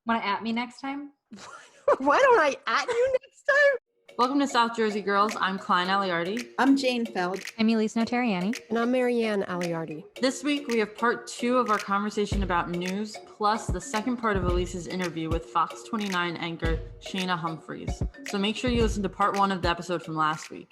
Want to at me next time? Why don't I at you next time? Welcome to South Jersey Girls. I'm Klein Aliardi. I'm Jane Feld. I'm Elise Notarianni. And I'm Marianne Aliardi. This week we have part 2 of our conversation about news, plus the second part of Elise's interview with FOX29 anchor Shaina Humphries. So make sure you listen to part 1 of the episode from last week.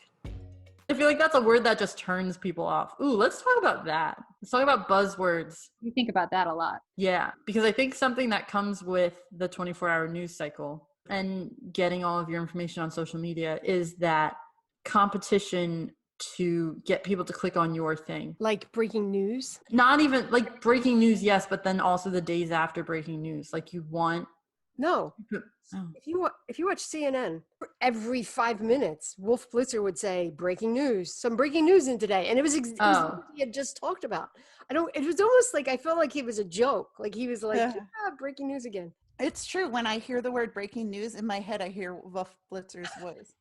I feel like that's a word that just turns people off. Ooh, let's talk about that. Let's talk about buzzwords. You think about that a lot. Yeah, because I think something that comes with the 24-hour news cycle and getting all of your information on social media is that competition to get people to click on your thing. Like breaking news? Not even like breaking news, yes, but then also the days after breaking news. Like you want... No. Oh. If you watch CNN, every 5 minutes, Wolf Blitzer would say, breaking news, some breaking news in today. And it was what he had just talked about. It was almost like, I felt like it was a joke. Like he was like, breaking news again. It's true. When I hear the word breaking news, in my head, I hear Wolf Blitzer's voice.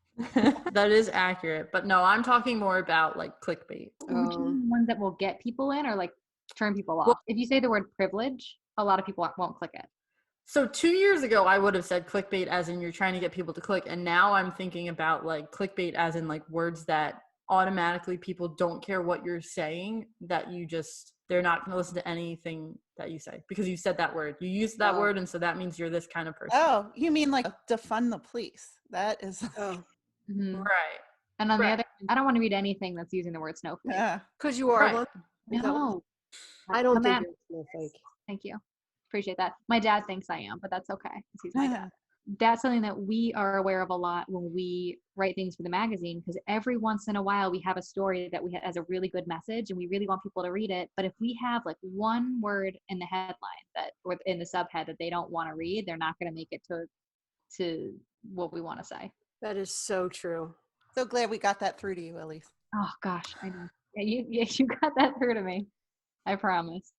That is accurate. But no, I'm talking more about like clickbait. Ones that will get people in or like turn people off. If you say the word privilege, a lot of people won't click it. So 2 years ago, I would have said clickbait as in you're trying to get people to click. And now I'm thinking about like clickbait as in like words that automatically people don't care what you're saying, that they're not going to listen to anything that you say because you said that word. You used that word, and so that means you're this kind of person. Oh, you mean like defund the police? That is... Mm-hmm. Right. And on the other, I don't want to read anything that's using the word snowflake. Yeah. Because you are one. No. I don't think you're a snowflake. Thank you. Appreciate that. My dad thinks I am, but that's okay. He's my dad. That's something that we are aware of a lot when we write things for the magazine, because every once in a while we have a story that has a really good message and we really want people to read it. But if we have like one word in the headline or in the subhead that they don't want to read, they're not going to make it to what we want to say. That is so true. So glad we got that through to you, Elise. Oh gosh, I know. Yeah, you got that through to me. I promise.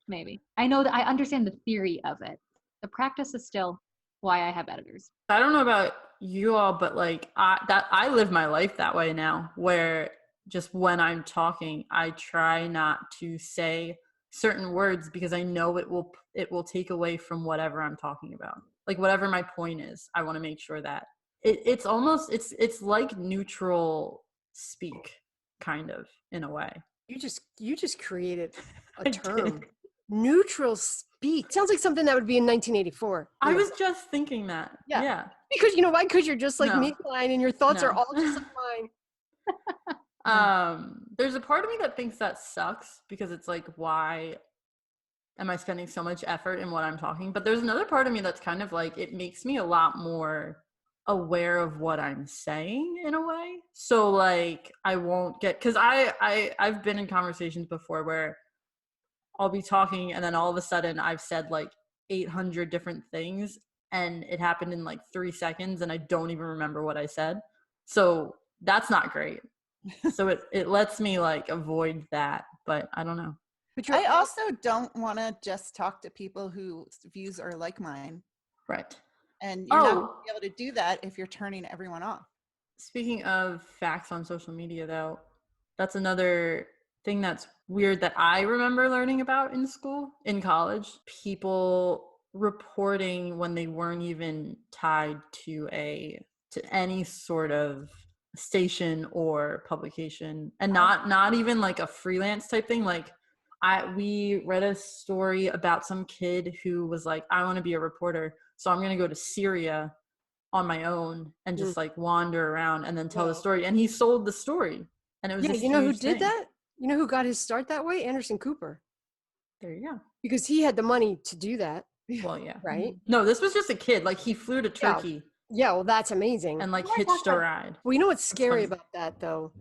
Maybe. I know that I understand the theory of it. The practice is still why I have editors. I don't know about you all, but like I live my life that way now, where just when I'm talking, I try not to say certain words because I know it will take away from whatever I'm talking about. Like whatever my point is, I want to make sure that it's almost it's like neutral speak, kind of, in a way. You just created a term. Neutral speak. Sounds like something that would be in 1984. I was just thinking that. Yeah. Because you know why? Because you're just like me, Klein, and your thoughts are all just like mine. There's a part of me that thinks that sucks because it's like, why am I spending so much effort in what I'm talking? But there's another part of me that's kind of like, it makes me a lot more aware of what I'm saying in a way. So like I won't get, because I've been in conversations before where I'll be talking and then all of a sudden I've said like 800 different things and it happened in like 3 seconds and I don't even remember what I said. So that's not great. So it lets me like avoid that, but I don't know. But I also don't want to just talk to people whose views are like mine. Right. And you're not going to be able to do that if you're turning everyone off. Speaking of facts on social media though, that's another thing that's weird that I remember learning about in college. People reporting when they weren't even tied to any sort of station or publication, and not even like a freelance type thing. Like we read a story about some kid who was like, I want to be a reporter, so I'm going to go to Syria on my own and just like wander around and then tell the story. And he sold the story. And it was you know who did that? You know who got his start that way? Anderson Cooper. There you go. Because he had the money to do that. Well, yeah. Right? No, this was just a kid. Like he flew to Turkey. Yeah, well, that's amazing. And like hitched a ride. Well, you know what's scary about that though?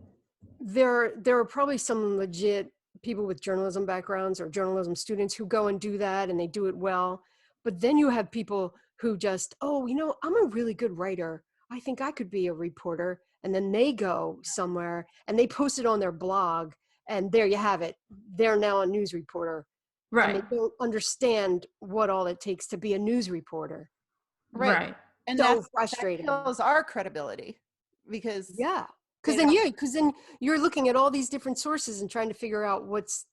There are probably some legit people with journalism backgrounds or journalism students who go and do that and they do it well. But then you have people who just, I'm a really good writer. I think I could be a reporter. And then they go somewhere and they post it on their blog. And there you have it. They're now a news reporter. Right. And they don't understand what all it takes to be a news reporter. Right. And so that's frustrating. That kills our credibility because because then you're looking at all these different sources and trying to figure out what's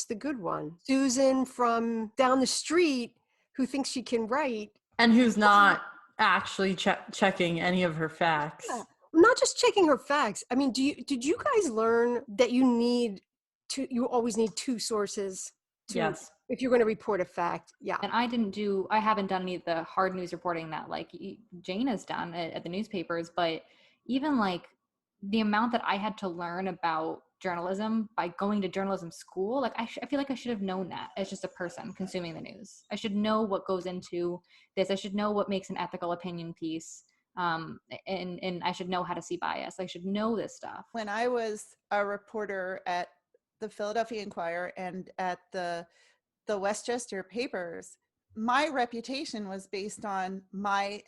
the good one. Susan from down the street who thinks she can write. And who's not actually checking any of her facts. Yeah. Not just checking her facts. I mean, did you guys learn that you always need two sources Yes. if you're going to report a fact? Yeah. And I haven't done any of the hard news reporting that like Jane has done at the newspapers, but even like the amount that I had to learn about journalism by going to journalism school, like I feel like I should have known that as just a person consuming the news. I should know what goes into this. I should know what makes an ethical opinion piece. And I should know how to see bias. I should know this stuff. When I was a reporter at the Philadelphia Inquirer and at the Westchester papers, my reputation was based on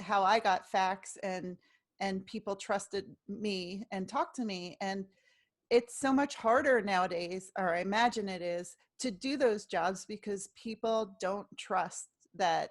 how I got facts and people trusted me and talked to me. And it's so much harder nowadays, or I imagine it is, to do those jobs because people don't trust that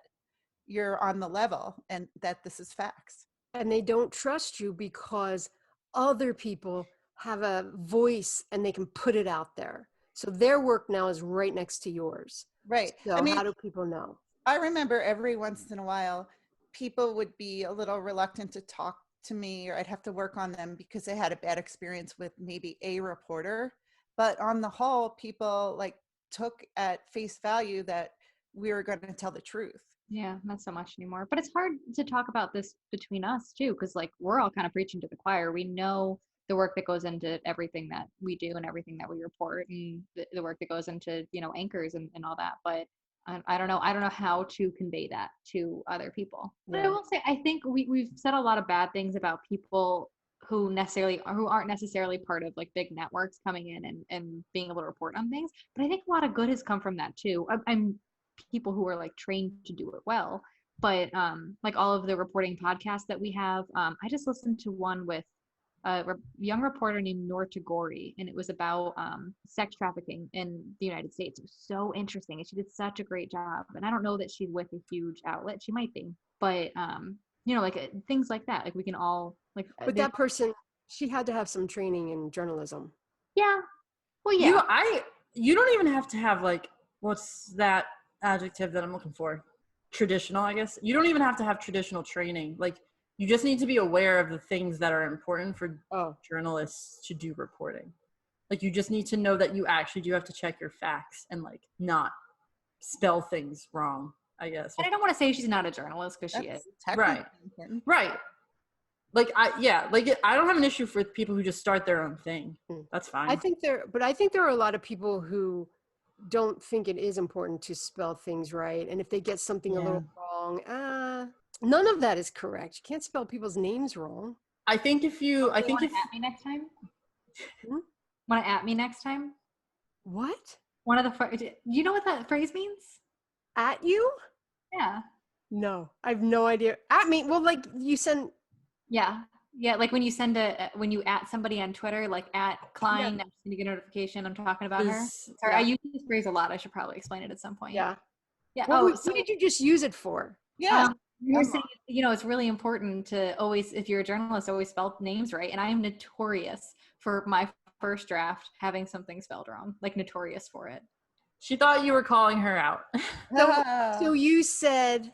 you're on the level and that this is facts. And they don't trust you because other people have a voice and they can put it out there. So their work now is right next to yours. Right. So how do people know? I remember every once in a while, people would be a little reluctant to talk to me, or I'd have to work on them because they had a bad experience with maybe a reporter. But on the whole, people like took at face value that we were going to tell the truth. Yeah, not so much anymore. But it's hard to talk about this between us too, because like we're all kind of preaching to the choir. We know the work that goes into everything that we do and everything that we report, and the work that goes into, anchors and all that. But I don't know. I don't know how to convey that to other people. But I will say, I think we've said a lot of bad things about people who aren't necessarily part of like big networks coming in and being able to report on things. But I think a lot of good has come from that too. I'm people who are like trained to do it well. But like all of the reporting podcasts that we have, I just listened to one with a young reporter named Noor Tagore, and it was about sex trafficking in the United States. It was so interesting, and she did such a great job. And I don't know that she's with a huge outlet. She might be, but like things like that. Like we can all like. But that person, she had to have some training in journalism. Yeah. Well, yeah. You don't even have to have like, what's that adjective that I'm looking for? Traditional, I guess. You don't even have to have traditional training. Like, you just need to be aware of the things that are important for journalists to do reporting. Like, you just need to know that you actually do have to check your facts and like not spell things wrong, I guess. And I don't want to say she's not a journalist, because she is. Right. Right. Like I don't have an issue with people who just start their own thing. That's fine. I think there are a lot of people who don't think it is important to spell things right. And if they get something a little wrong, none of that is correct. You can't spell people's names wrong. I think if at me next time. Want to at me next time? What? One of the you know what that phrase means? At you? Yeah. No, I have no idea. At me? Well, like you send. Yeah. Like when you at somebody on Twitter, like at Klein, I'm sending a notification. I'm talking about her. Sorry, I use this phrase a lot. I should probably explain it at some point. Yeah. Yeah. What did you just use it for? Yeah. You're saying, it's really important to always, if you're a journalist, always spell names right. And I am notorious for my first draft having something spelled wrong, like notorious for it. She thought you were calling her out. So you said,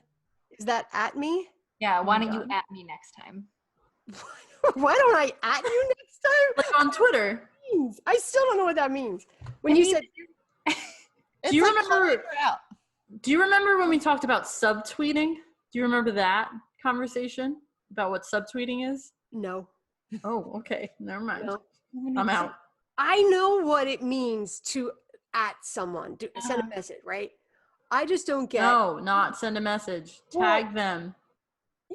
is that at me? Yeah. Why don't you at me next time? Why don't I at you next time? Like on Twitter. I still don't know what that means. When you said, do you remember when we talked about subtweeting? Do you remember that conversation about what subtweeting is? No. Oh, okay. Never mind. No. I'm out. I know what it means to at someone, to send a message, right? I just don't get. No, not send a message. Tag them.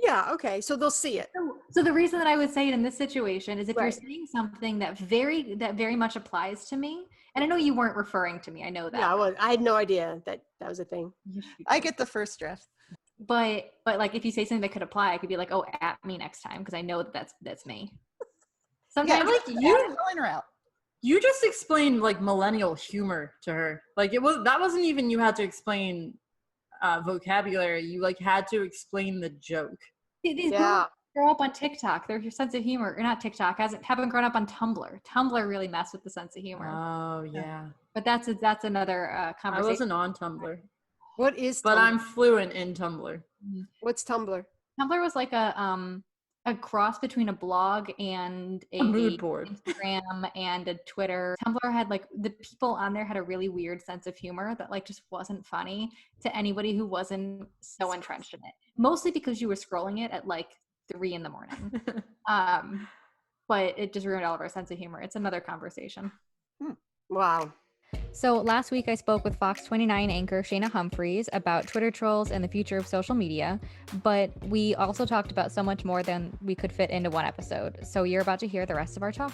Yeah, okay. So they'll see it. So the reason that I would say it in this situation is if you're saying something that very much applies to me, and I know you weren't referring to me. I know that. Yeah, I had no idea that was a thing. I get the first draft. But like if you say something that could apply, I could be like, oh, at me next time, because I know that's me. Sometimes calling her out. You just explained like millennial humor to her. Like that wasn't even you had to explain vocabulary. You like had to explain the joke. These girls grow up on TikTok. Their sense of humor, or not TikTok, haven't grown up on Tumblr. Tumblr really messed with the sense of humor. Oh yeah. But that's another conversation. I wasn't on Tumblr. What is But Tumblr? I'm fluent in Tumblr. What's Tumblr? Tumblr was like a cross between a blog and A mood board. Instagram and a Twitter. Tumblr had like the people on there had a really weird sense of humor that like just wasn't funny to anybody who wasn't so entrenched in it. Mostly because you were scrolling it at like 3 a.m. But it just ruined all of our sense of humor. It's another conversation. Wow. So last week I spoke with FOX29 anchor Shaina Humphries about Twitter trolls and the future of social media, but we also talked about so much more than we could fit into one episode. So you're about to hear the rest of our talk.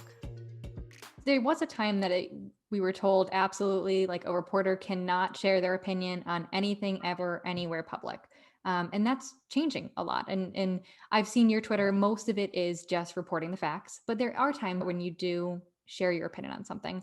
There was a time that we were told absolutely like a reporter cannot share their opinion on anything ever, anywhere public. And that's changing a lot. And I've seen your Twitter, most of it is just reporting the facts, but there are times when you do share your opinion on something.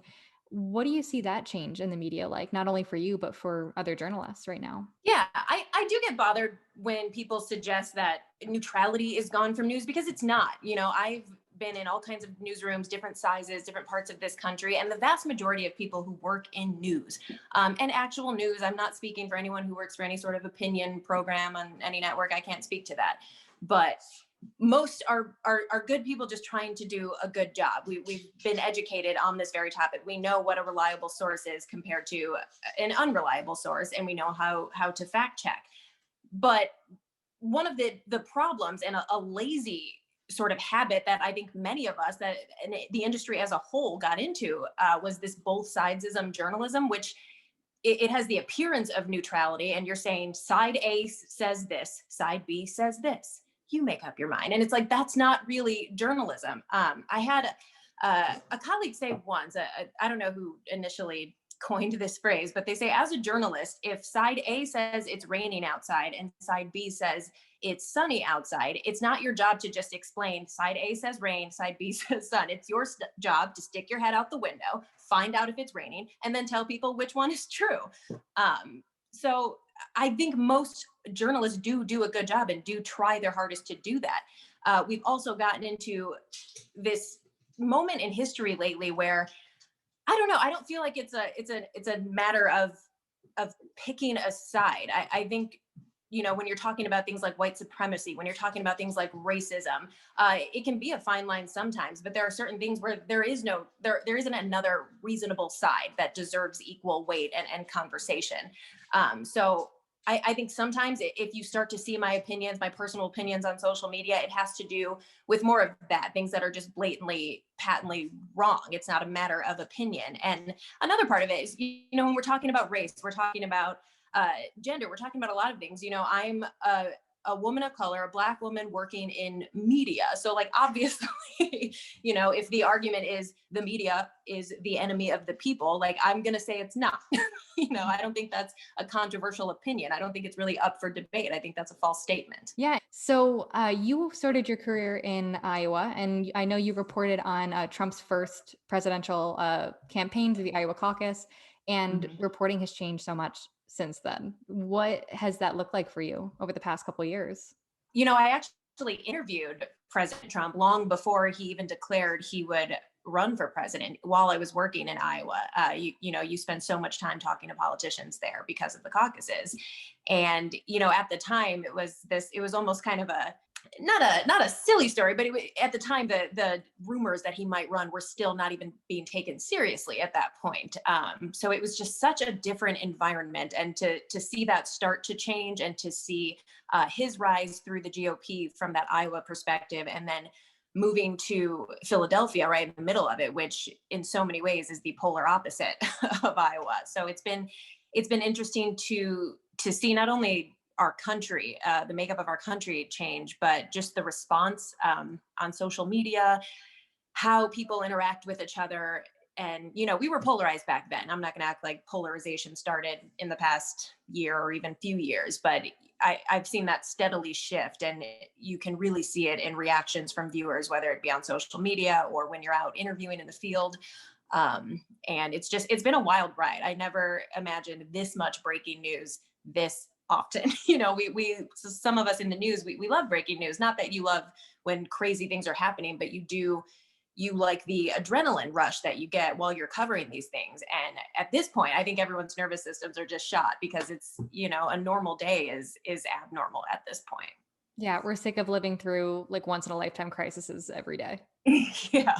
What do you see that change in the media like, not only for you, but for other journalists right now? Yeah, I do get bothered when people suggest that neutrality is gone from news, because it's not. You know, I've been in all kinds of newsrooms, different sizes, different parts of this country, and the vast majority of people who work in news and actual news, I'm not speaking for anyone who works for any sort of opinion program on any network. I can't speak to that. But most are good people just trying to do a good job. We've been educated on this very topic. We know what a reliable source is compared to an unreliable source, and we know how to fact check. But one of the problems and a lazy sort of habit that I think many of us, that the industry as a whole got into, was this both sidesism journalism, which it has the appearance of neutrality, and you're saying side A says this, side B says this. You make up your mind. And it's like, that's not really journalism. I had a colleague say once, I don't know who initially coined this phrase, but they say, as a journalist, if side A says it's raining outside and side B says it's sunny outside, it's not your job to just explain side A says rain, side B says sun. It's your job to stick your head out the window, find out if it's raining, and then tell people which one is true. So I think most journalists do a good job and do try their hardest to do that. We've also gotten into this moment in history lately where, I don't know, I don't feel like it's a matter of picking a side. I think, you know, when you're talking about things like white supremacy, when you're talking about things like racism, it can be a fine line sometimes, but there are certain things where there isn't another reasonable side that deserves equal weight and conversation. So I think sometimes if you start to see my opinions, my personal opinions on social media, it has to do with more of that, things that are just blatantly, patently wrong. It's not a matter of opinion. And another part of it is, you know, when we're talking about race, we're talking about gender, we're talking about a lot of things. You know, I'm a woman of color, a Black woman working in media. So like, obviously, you know, if the argument is the media is the enemy of the people, like I'm going to say it's not. You know, I don't think that's a controversial opinion. I don't think it's really up for debate. I think that's a false statement. Yeah. So you started your career in Iowa, and I know you reported on Trump's first presidential campaign through the Iowa caucus, and reporting has changed so much since then. What has that looked like for you over the past couple of years? You know, I actually interviewed President Trump long before he even declared he would run for president while I was working in Iowa. You know, you spend so much time talking to politicians there because of the caucuses. And, you know, at the time it was almost kind of not a silly story, but at the time, the rumors that he might run were still not even being taken seriously at that point. So it was just such a different environment, and to see that start to change, and to see his rise through the GOP from that Iowa perspective, and then moving to Philadelphia, right in the middle of it, which in so many ways is the polar opposite of Iowa. So it's been interesting to see not only our country, the makeup of our country change, but just the response on social media, how people interact with each other. And, you know, we were polarized back then. I'm not going to act like polarization started in the past year or even few years, but I've seen that steadily shift, and you can really see it in reactions from viewers, whether it be on social media or when you're out interviewing in the field. And it's been a wild ride. I never imagined this much breaking news this often. You know, some of us in the news, we love breaking news. Not that you love when crazy things are happening, but you you like the adrenaline rush that you get while you're covering these things. And at this point, I think everyone's nervous systems are just shot because it's, a normal day is abnormal at this point. Yeah, we're sick of living through like once in a lifetime crises every day. Yeah.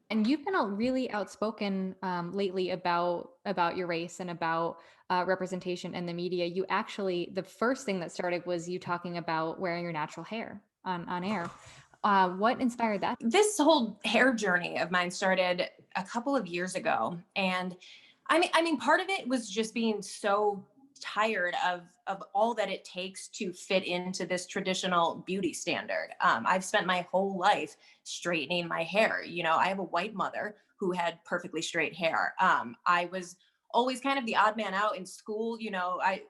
And you've been really outspoken lately about your race and about representation in the media. You actually, the first thing that started was you talking about wearing your natural hair on air. What inspired that? This whole hair journey of mine started a couple of years ago. And I mean, part of it was just being so tired of all that it takes to fit into this traditional beauty standard. I've spent my whole life straightening my hair. I have a white mother who had perfectly straight hair. I was always kind of the odd man out in school. I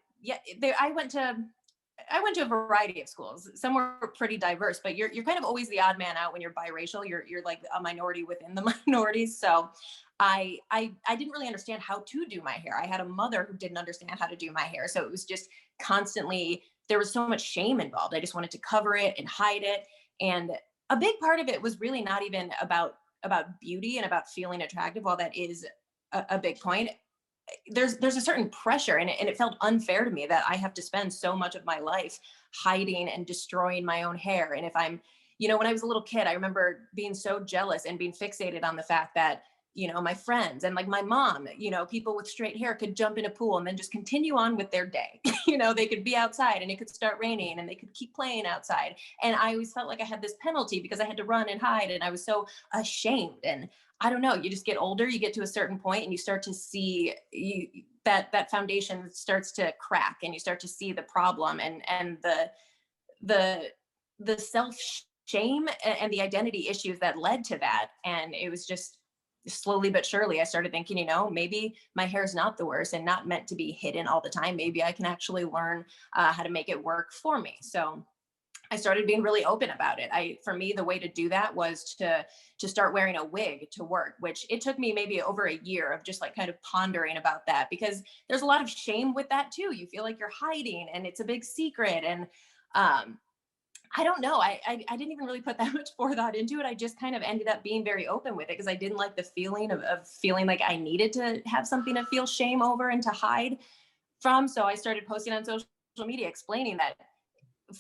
went to a variety of schools. Some were pretty diverse, but you're kind of always the odd man out when you're biracial. You're like a minority within the minorities. So I didn't really understand how to do my hair. I had a mother who didn't understand how to do my hair. So it was just constantly, there was so much shame involved. I just wanted to cover it and hide it. And a big part of it was really not even about beauty and about feeling attractive, while that is a big point. There's a certain pressure, and it felt unfair to me that I have to spend so much of my life hiding and destroying my own hair. And if I'm, when I was a little kid, I remember being so jealous and being fixated on the fact that, my friends and like my mom, people with straight hair could jump in a pool and then just continue on with their day. They could be outside and it could start raining and they could keep playing outside. And I always felt like I had this penalty because I had to run and hide, and I was so ashamed. And I don't know, you just get older, you get to a certain point and you start to see that foundation starts to crack, and you start to see the problem and the self shame and the identity issues that led to that. And it was just slowly but surely I started thinking, maybe my hair is not the worst and not meant to be hidden all the time. Maybe I can actually learn how to make it work for me. So I started being really open about it. For me, the way to do that was to start wearing a wig to work, which it took me maybe over a year of just like kind of pondering about that, because there's a lot of shame with that too. You feel like you're hiding and it's a big secret. And I don't know. I didn't even really put that much forethought into it. I just kind of ended up being very open with it because I didn't like the feeling of feeling like I needed to have something to feel shame over and to hide from. So I started posting on social media explaining that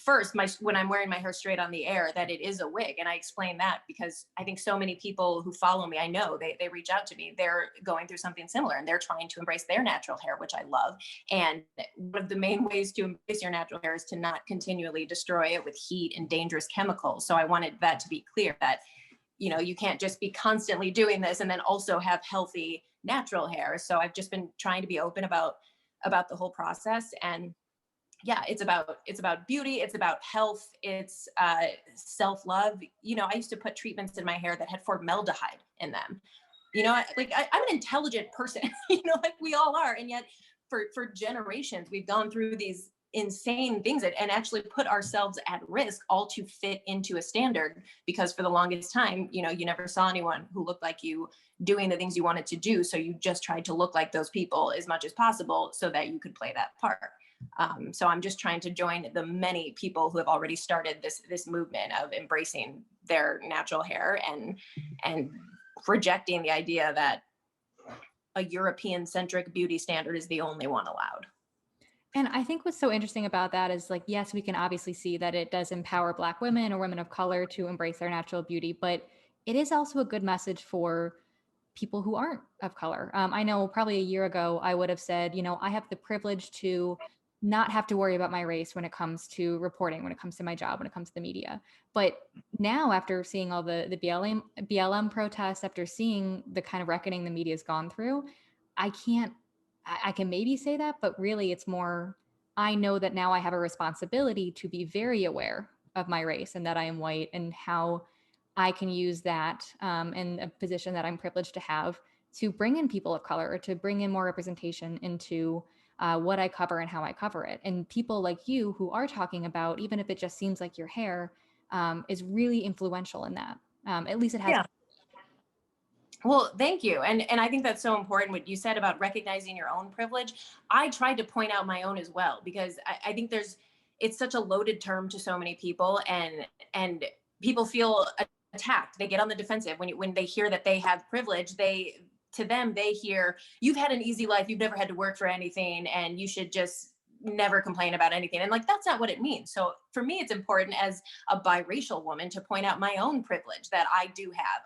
first, when I'm wearing my hair straight on the air, that it is a wig. And I explain that because I think so many people who follow me, I know they reach out to me, they're going through something similar and they're trying to embrace their natural hair, which I love. And one of the main ways to embrace your natural hair is to not continually destroy it with heat and dangerous chemicals. So I wanted that to be clear that, you can't just be constantly doing this and then also have healthy natural hair. So I've just been trying to be open about the whole process. And yeah, it's about beauty. It's about health. It's self-love. I used to put treatments in my hair that had formaldehyde in them. I'm an intelligent person, like we all are. And yet for generations, we've gone through these insane things and actually put ourselves at risk all to fit into a standard, because for the longest time, you never saw anyone who looked like you doing the things you wanted to do. So you just tried to look like those people as much as possible so that you could play that part. So I'm just trying to join the many people who have already started this movement of embracing their natural hair and rejecting the idea that a European-centric beauty standard is the only one allowed. And I think what's so interesting about that is, like, yes, we can obviously see that it does empower Black women or women of color to embrace their natural beauty, but it is also a good message for people who aren't of color. I know probably a year ago, I would have said, I have the privilege to not have to worry about my race when it comes to reporting, when it comes to my job, when it comes to the media. But now, after seeing all the BLM protests, after seeing the kind of reckoning the media's gone through, I can maybe say that, but really it's more, I know that now I have a responsibility to be very aware of my race and that I am white, and how I can use that in a position that I'm privileged to have to bring in people of color, or to bring in more representation into what I cover and how I cover it. And people like you who are talking about, even if it just seems like your hair, is really influential in that. At least it has. Yeah. Well, thank you. And I think that's so important what you said about recognizing your own privilege. I tried to point out my own as well, because I think it's such a loaded term to so many people, and people feel attacked. They get on the defensive when they hear that they have privilege. They hear, you've had an easy life, you've never had to work for anything, and you should just never complain about anything. And like, that's not what it means. So for me, it's important as a biracial woman to point out my own privilege that I do have.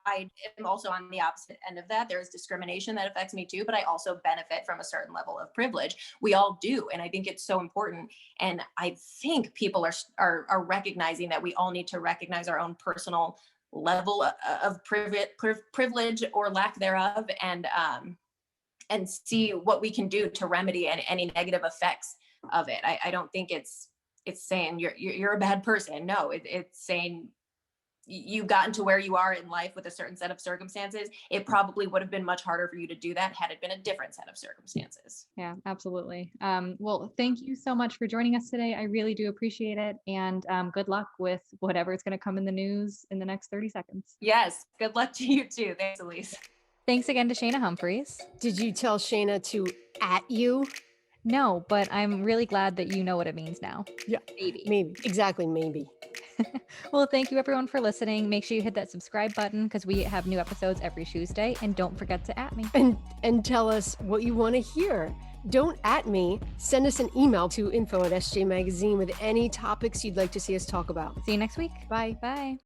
I am also on the opposite end of that. There is discrimination that affects me too, but I also benefit from a certain level of privilege. We all do. And I think it's so important. And I think people are recognizing that we all need to recognize our own personal level of privilege or lack thereof, and see what we can do to remedy any negative effects of it. I don't think it's saying you're a bad person. No, it's saying you gotten to where you are in life with a certain set of circumstances. It probably would have been much harder for you to do that had it been a different set of circumstances. Yeah, absolutely. Well, thank you so much for joining us today. I really do appreciate it. And good luck with whatever is going to come in the news in the next 30 seconds. Yes. Good luck to you too. Thanks, Elise. Thanks again to Shaina Humphries. Did you tell Shaina to @ you? No, but I'm really glad that you know what it means now. Yeah, maybe. Exactly, maybe. Well, thank you everyone for listening. Make sure you hit that subscribe button because we have new episodes every Tuesday. And don't forget to @ me. And tell us what you want to hear. Don't @ me. Send us an email to info@sjmagazine with any topics you'd like to see us talk about. See you next week. Bye. Bye.